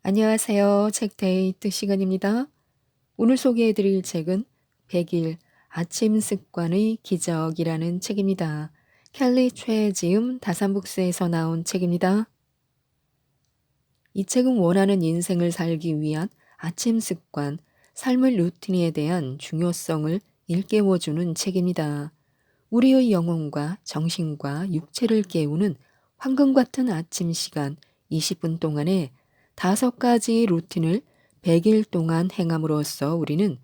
안녕하세요. 책데이트 시간입니다. 오늘 소개해드릴 책은 100일 아침 습관의 기적이라는 책입니다. 켈리 최지음 다산북스에서 나온 책입니다. 이 책은 원하는 인생을 살기 위한 아침 습관, 삶의 루틴에 대한 중요성을 일깨워주는 책입니다. 우리의 영혼과 정신과 육체를 깨우는 황금 같은 아침 시간 20분 동안에 5가지 루틴을 100일 동안 행함으로써 우리는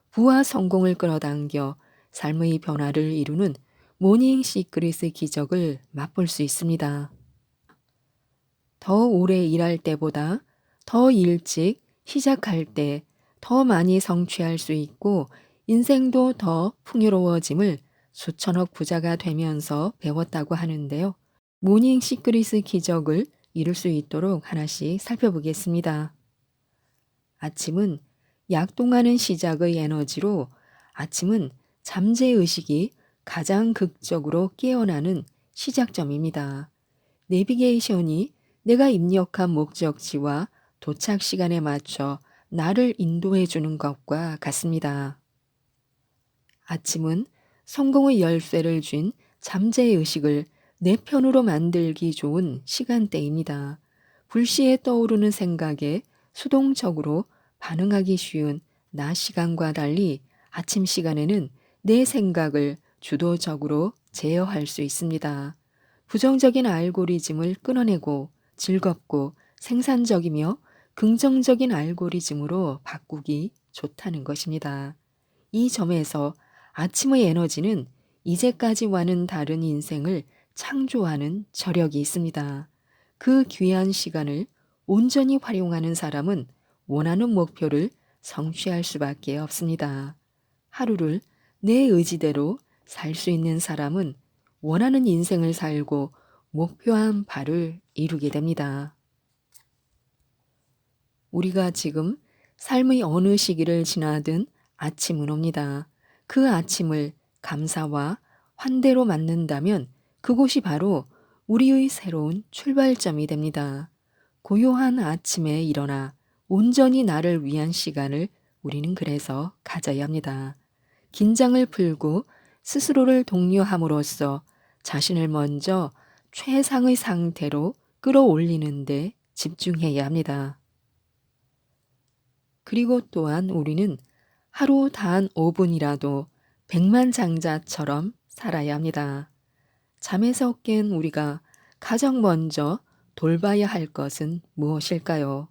부와 성공을 끌어당겨 삶의 변화를 이루는 모닝 시크릿의 기적을 맛볼 수 있습니다. 더 오래 일할 때보다 더 일찍 시작할 때 더 많이 성취할 수 있고 인생도 더 풍요로워짐을 수천억 부자가 되면서 배웠다고 하는데요. 모닝 시크릿의 기적을 이룰 수 있도록 하나씩 살펴보겠습니다. 아침은 약동하는 시작의 에너지로 아침은 잠재의식이 가장 극적으로 깨어나는 시작점입니다. 내비게이션이 내가 입력한 목적지와 도착 시간에 맞춰 나를 인도해 주는 것과 같습니다. 아침은 성공의 열쇠를 쥔 잠재의식을 내 편으로 만들기 좋은 시간대입니다. 불시에 떠오르는 생각에 수동적으로 반응하기 쉬운 낮 시간과 달리 아침 시간에는 내 생각을 주도적으로 제어할 수 있습니다. 부정적인 알고리즘을 끊어내고 즐겁고 생산적이며 긍정적인 알고리즘으로 바꾸기 좋다는 것입니다. 이 점에서 아침의 에너지는 이제까지와는 다른 인생을 창조하는 저력이 있습니다. 그 귀한 시간을 온전히 활용하는 사람은 원하는 목표를 성취할 수밖에 없습니다. 하루를 내 의지대로 살 수 있는 사람은 원하는 인생을 살고 목표한 바를 이루게 됩니다. 우리가 지금 삶의 어느 시기를 지나든 아침은 옵니다. 그 아침을 감사와 환대로 맞는다면 그곳이 바로 우리의 새로운 출발점이 됩니다. 고요한 아침에 일어나 온전히 나를 위한 시간을 우리는 그래서 가져야 합니다. 긴장을 풀고 스스로를 독려함으로써 자신을 먼저 최상의 상태로 끌어올리는 데 집중해야 합니다. 그리고 또한 우리는 하루 단 5분이라도 백만장자처럼 살아야 합니다. 잠에서 깬 우리가 가장 먼저 돌봐야 할 것은 무엇일까요?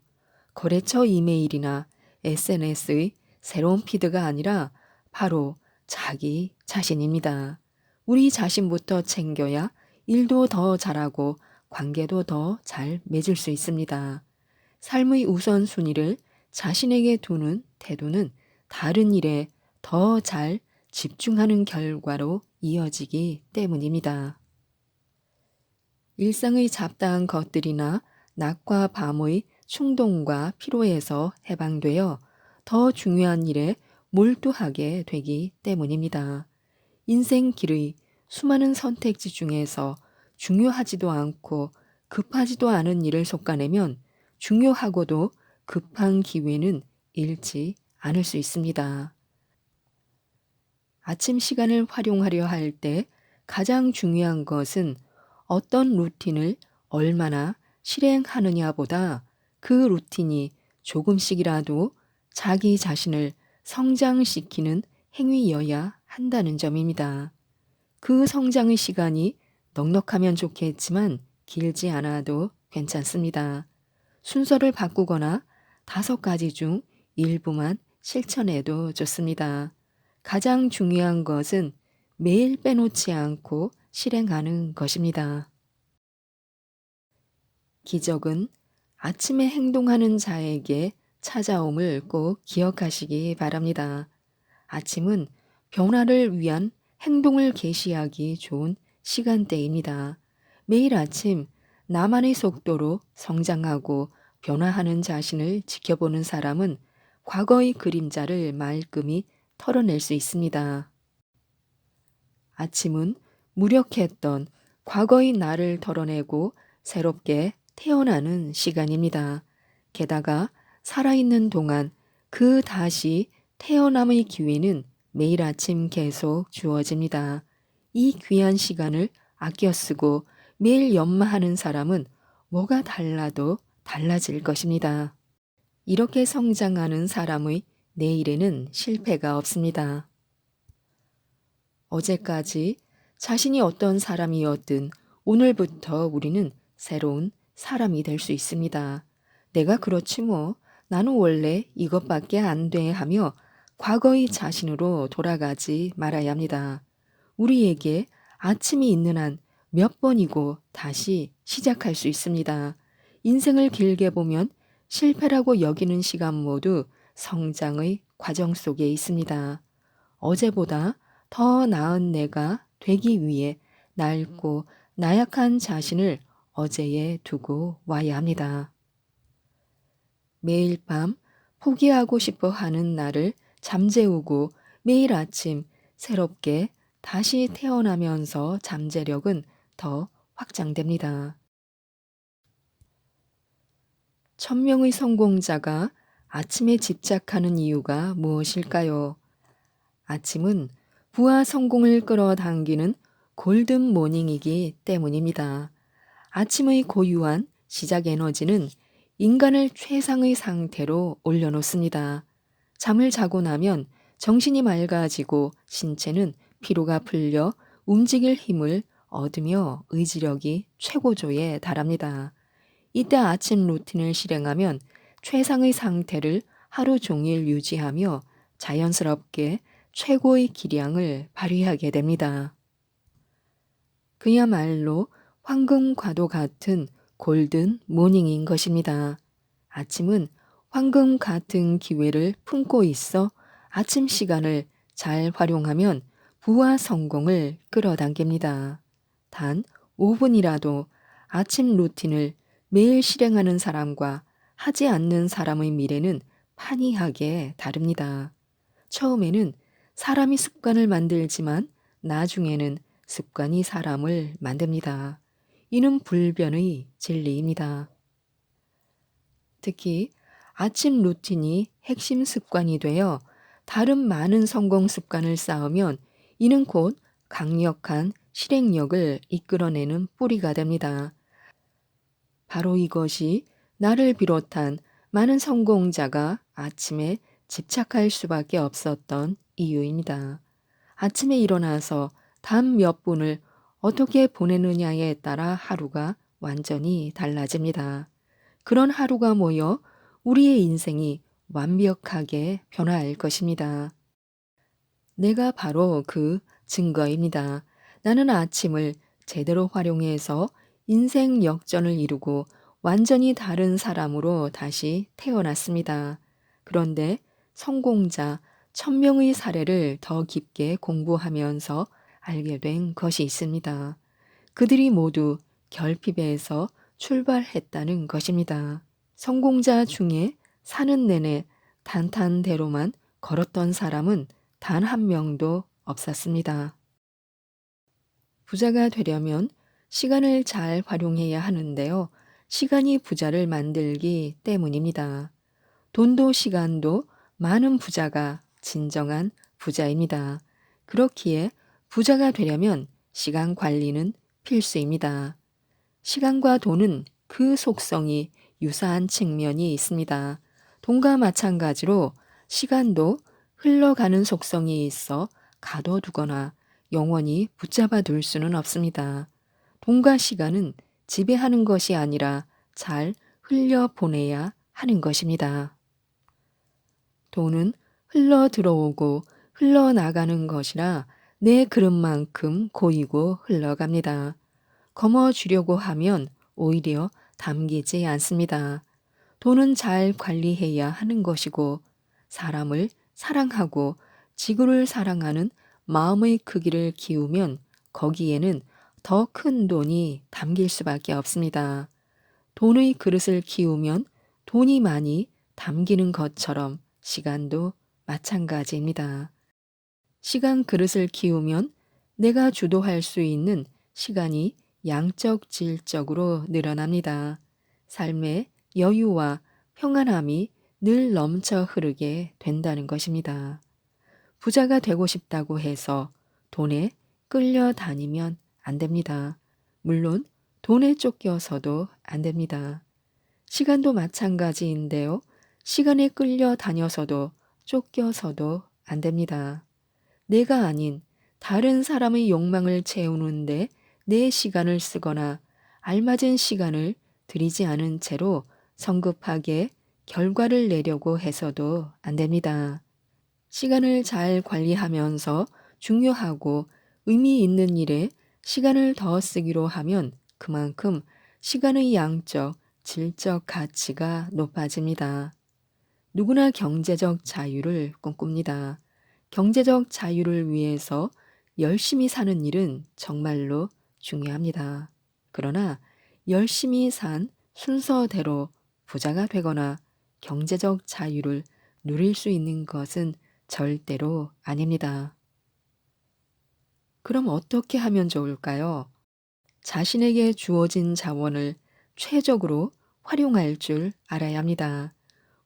거래처 이메일이나 SNS의 새로운 피드가 아니라 바로 자기 자신입니다. 우리 자신부터 챙겨야 일도 더 잘하고 관계도 더 잘 맺을 수 있습니다. 삶의 우선순위를 자신에게 두는 태도는 다른 일에 더 잘 집중하는 결과로 이어지기 때문입니다. 일상의 잡다한 것들이나 낮과 밤의 충동과 피로에서 해방되어 더 중요한 일에 몰두하게 되기 때문입니다. 인생 길의 수많은 선택지 중에서 중요하지도 않고 급하지도 않은 일을 솎아내면 중요하고도 급한 기회는 잃지 않을 수 있습니다. 아침 시간을 활용하려 할 때 가장 중요한 것은 어떤 루틴을 얼마나 실행하느냐보다 그 루틴이 조금씩이라도 자기 자신을 성장시키는 행위여야 한다는 점입니다. 그 성장의 시간이 넉넉하면 좋겠지만 길지 않아도 괜찮습니다. 순서를 바꾸거나 5가지 중 일부만 실천해도 좋습니다. 가장 중요한 것은 매일 빼놓지 않고 실행하는 것입니다. 기적은 아침에 행동하는 자에게 찾아옴을 꼭 기억하시기 바랍니다. 아침은 변화를 위한 행동을 개시하기 좋은 시간대입니다. 매일 아침 나만의 속도로 성장하고 변화하는 자신을 지켜보는 사람은 과거의 그림자를 말끔히 털어낼 수 있습니다. 아침은 무력했던 과거의 나를 털어내고 새롭게 태어나는 시간입니다. 게다가 살아있는 동안 그 다시 태어남의 기회는 매일 아침 계속 주어집니다. 이 귀한 시간을 아껴 쓰고 매일 연마하는 사람은 뭐가 달라도 달라질 것입니다. 이렇게 성장하는 사람의 내일에는 실패가 없습니다. 어제까지 자신이 어떤 사람이었든 오늘부터 우리는 새로운 사람이 될 수 있습니다. 내가 그렇지 뭐, 나는 원래 이것밖에 안 돼 하며 과거의 자신으로 돌아가지 말아야 합니다. 우리에게 아침이 있는 한 몇 번이고 다시 시작할 수 있습니다. 인생을 길게 보면 실패라고 여기는 시간 모두 성장의 과정 속에 있습니다. 어제보다 더 나은 내가 되기 위해 낡고 나약한 자신을 어제에 두고 와야 합니다. 매일 밤 포기하고 싶어 하는 나를 잠재우고 매일 아침 새롭게 다시 태어나면서 잠재력은 더 확장됩니다. 1000명의 성공자가 아침에 집착하는 이유가 무엇일까요? 아침은 부와 성공을 끌어당기는 골든 모닝이기 때문입니다. 아침의 고유한 시작 에너지는 인간을 최상의 상태로 올려놓습니다. 잠을 자고 나면 정신이 맑아지고 신체는 피로가 풀려 움직일 힘을 얻으며 의지력이 최고조에 달합니다. 이때 아침 루틴을 실행하면 최상의 상태를 하루 종일 유지하며 자연스럽게 최고의 기량을 발휘하게 됩니다. 그야말로 황금과도 같은 골든 모닝인 것입니다. 아침은 황금 같은 기회를 품고 있어 아침 시간을 잘 활용하면 부와 성공을 끌어당깁니다. 단 5분이라도 아침 루틴을 매일 실행하는 사람과 하지 않는 사람의 미래는 판이하게 다릅니다. 처음에는 사람이 습관을 만들지만 나중에는 습관이 사람을 만듭니다. 이는 불변의 진리입니다. 특히 아침 루틴이 핵심 습관이 되어 다른 많은 성공 습관을 쌓으면 이는 곧 강력한 실행력을 이끌어내는 뿌리가 됩니다. 바로 이것이 나를 비롯한 많은 성공자가 아침에 집착할 수밖에 없었던 이유입니다. 아침에 일어나서 단 몇 분을 어떻게 보내느냐에 따라 하루가 완전히 달라집니다. 그런 하루가 모여 우리의 인생이 완벽하게 변화할 것입니다. 내가 바로 그 증거입니다. 나는 아침을 제대로 활용해서 인생 역전을 이루고 완전히 다른 사람으로 다시 태어났습니다. 그런데 성공자 1000명의 사례를 더 깊게 공부하면서 알게 된 것이 있습니다. 그들이 모두 결핍에서 출발했다는 것입니다. 성공자 중에 사는 내내 단탄대로만 걸었던 사람은 단 한 명도 없었습니다. 부자가 되려면 시간을 잘 활용해야 하는데요. 시간이 부자를 만들기 때문입니다. 돈도 시간도 많은 부자가 진정한 부자입니다. 그렇기에 부자가 되려면 시간 관리는 필수입니다. 시간과 돈은 그 속성이 유사한 측면이 있습니다. 돈과 마찬가지로 시간도 흘러가는 속성이 있어 가둬두거나 영원히 붙잡아 둘 수는 없습니다. 돈과 시간은 지배하는 것이 아니라 잘 흘려보내야 하는 것입니다. 돈은 흘러 들어오고 흘러나가는 것이라 내 그릇만큼 고이고 흘러갑니다. 거머쥐려고 하면 오히려 담기지 않습니다. 돈은 잘 관리해야 하는 것이고 사람을 사랑하고 지구를 사랑하는 마음의 크기를 키우면 거기에는 더 큰 돈이 담길 수밖에 없습니다. 돈의 그릇을 키우면 돈이 많이 담기는 것처럼 시간도 마찬가지입니다. 시간 그릇을 키우면 내가 주도할 수 있는 시간이 양적 질적으로 늘어납니다. 삶의 여유와 평안함이 늘 넘쳐 흐르게 된다는 것입니다. 부자가 되고 싶다고 해서 돈에 끌려다니면 안 됩니다. 물론 돈에 쫓겨서도 안 됩니다. 시간도 마찬가지인데요. 시간에 끌려다녀서도 쫓겨서도 안 됩니다. 내가 아닌 다른 사람의 욕망을 채우는데 내 시간을 쓰거나 알맞은 시간을 들이지 않은 채로 성급하게 결과를 내려고 해서도 안 됩니다. 시간을 잘 관리하면서 중요하고 의미 있는 일에 시간을 더 쓰기로 하면 그만큼 시간의 양적, 질적 가치가 높아집니다. 누구나 경제적 자유를 꿈꿉니다. 경제적 자유를 위해서 열심히 사는 일은 정말로 중요합니다. 그러나 열심히 산 순서대로 부자가 되거나 경제적 자유를 누릴 수 있는 것은 절대로 아닙니다. 그럼 어떻게 하면 좋을까요? 자신에게 주어진 자원을 최적으로 활용할 줄 알아야 합니다.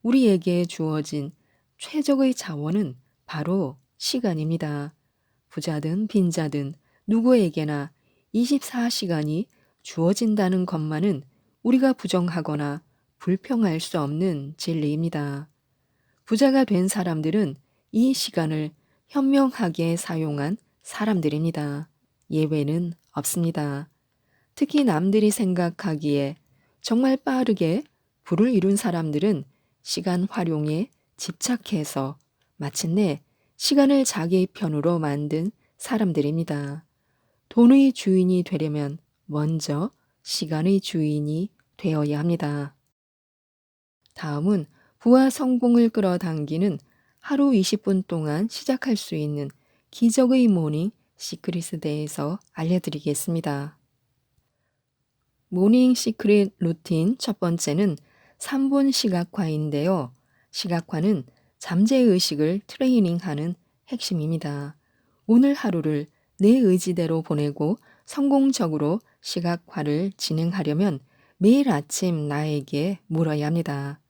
우리에게 주어진 최적의 자원은 바로 시간입니다. 부자든 빈자든 누구에게나 24시간이 주어진다는 것만은 우리가 부정하거나 불평할 수 없는 진리입니다. 부자가 된 사람들은 이 시간을 현명하게 사용한 사람들입니다. 예외는 없습니다. 특히 남들이 생각하기에 정말 빠르게 부를 이룬 사람들은 시간 활용에 집착해서 마침내 시간을 자기 편으로 만든 사람들입니다. 돈의 주인이 되려면 먼저 시간의 주인이 되어야 합니다. 다음은 부와 성공을 끌어당기는 하루 20분 동안 시작할 수 있는 기적의 모닝 시크릿에 대해서 알려드리겠습니다. 모닝 시크릿 루틴 첫 번째는 3분 시각화인데요. 시각화는 잠재의식을 트레이닝하는 핵심입니다. 오늘 하루를 내 의지대로 보내고 성공적으로 시각화를 진행하려면 매일 아침 나에게 물어야 합니다.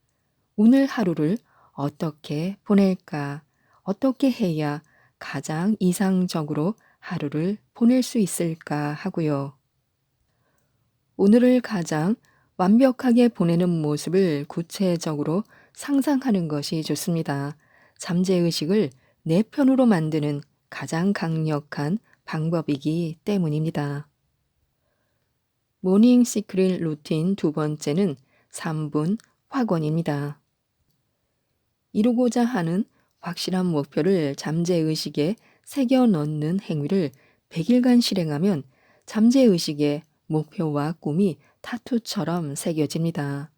오늘 하루를 어떻게 보낼까? 어떻게 해야 가장 이상적으로 하루를 보낼 수 있을까 하고요. 오늘을 가장 완벽하게 보내는 모습을 구체적으로 상상하는 것이 좋습니다. 잠재의식을 내 편으로 만드는 가장 강력한 방법이기 때문입니다. 모닝 시크릿 루틴 두 번째는 3분 확언입니다. 이루고자 하는 확실한 목표를 잠재의식에 새겨 넣는 행위를 100일간 실행하면 잠재의식에 목표와 꿈이 타투처럼 새겨집니다.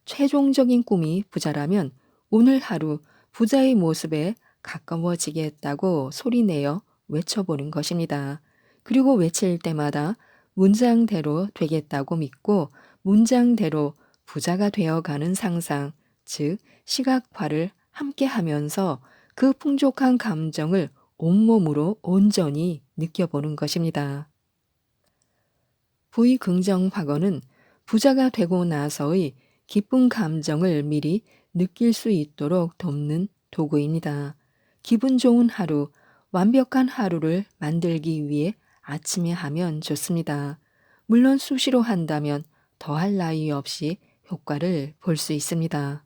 최종적인 꿈이 부자라면 오늘 하루 부자의 모습에 가까워지겠다고 소리내어 외쳐보는 것입니다. 그리고 외칠 때마다 문장대로 되겠다고 믿고 문장대로 부자가 되어가는 상상, 즉 시각화를 함께 하면서 그 풍족한 감정을 온몸으로 온전히 느껴보는 것입니다. 부의 긍정 확언은 부자가 되고 나서의 기쁜 감정을 미리 느낄 수 있도록 돕는 도구입니다. 기분 좋은 하루, 완벽한 하루를 만들기 위해 아침에 하면 좋습니다. 물론 수시로 한다면 더할 나위 없이 효과를 볼 수 있습니다.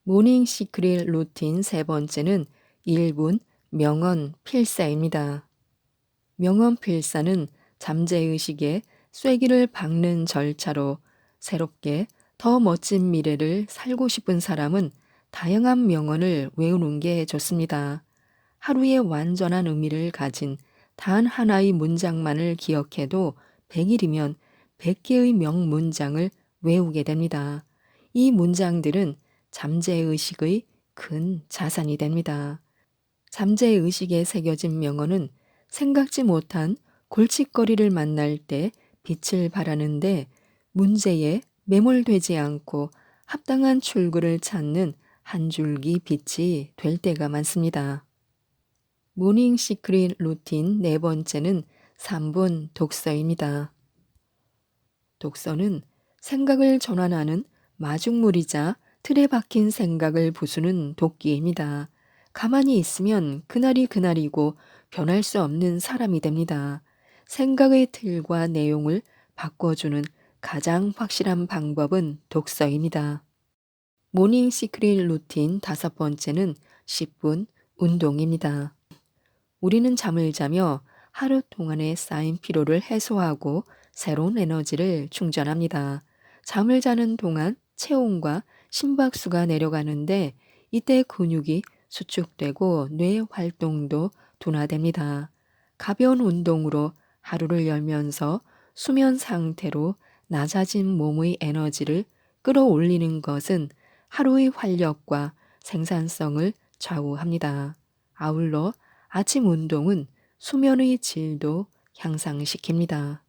모닝 시크릿 루틴 세 번째는 1분 명언 필사입니다. 명언 필사는 잠재의식에 쐐기를 박는 절차로 새롭게 더 멋진 미래를 살고 싶은 사람은 다양한 명언을 외우는 게 좋습니다. 하루의 완전한 의미를 가진 단 하나의 문장만을 기억해도 100일이면 100개의 명문장을 외우게 됩니다. 이 문장들은 잠재의식의 큰 자산이 됩니다. 잠재의식에 새겨진 명언은 생각지 못한 골칫거리를 만날 때 빛을 발하는데 문제에 매몰되지 않고 합당한 출구를 찾는 한 줄기 빛이 될 때가 많습니다. 모닝 시크릿 루틴 네 번째는 3분 독서입니다. 독서는 생각을 전환하는 마중물이자 틀에 박힌 생각을 부수는 도끼입니다. 가만히 있으면 그날이 그날이고 변할 수 없는 사람이 됩니다. 생각의 틀과 내용을 바꿔주는 가장 확실한 방법은 독서입니다. 모닝 시크릿 루틴 5번째는 10분 운동입니다. 우리는 잠을 자며 하루 동안의 쌓인 피로를 해소하고 새로운 에너지를 충전합니다. 잠을 자는 동안 체온과 심박수가 내려가는데 이때 근육이 수축되고 뇌 활동도 둔화됩니다. 가벼운 운동으로 하루를 열면서 수면 상태로 낮아진 몸의 에너지를 끌어올리는 것은 하루의 활력과 생산성을 좌우합니다. 아울러 아침 운동은 수면의 질도 향상시킵니다.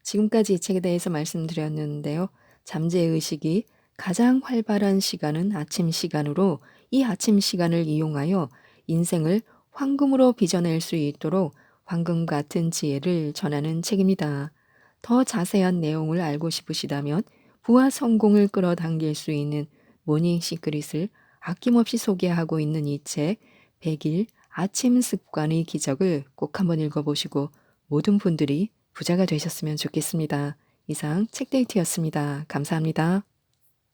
지금까지 이 책에 대해서 말씀드렸는데요. 잠재의식이 가장 활발한 시간은 아침 시간으로 이 아침 시간을 이용하여 인생을 황금으로 빚어낼 수 있도록 황금 같은 지혜를 전하는 책입니다. 더 자세한 내용을 알고 싶으시다면 부와 성공을 끌어당길 수 있는 모닝 시크릿을 아낌없이 소개하고 있는 이 책 100일 아침 습관의 기적을 꼭 한번 읽어보시고 모든 분들이 부자가 되셨으면 좋겠습니다. 이상 책데이트였습니다. 감사합니다.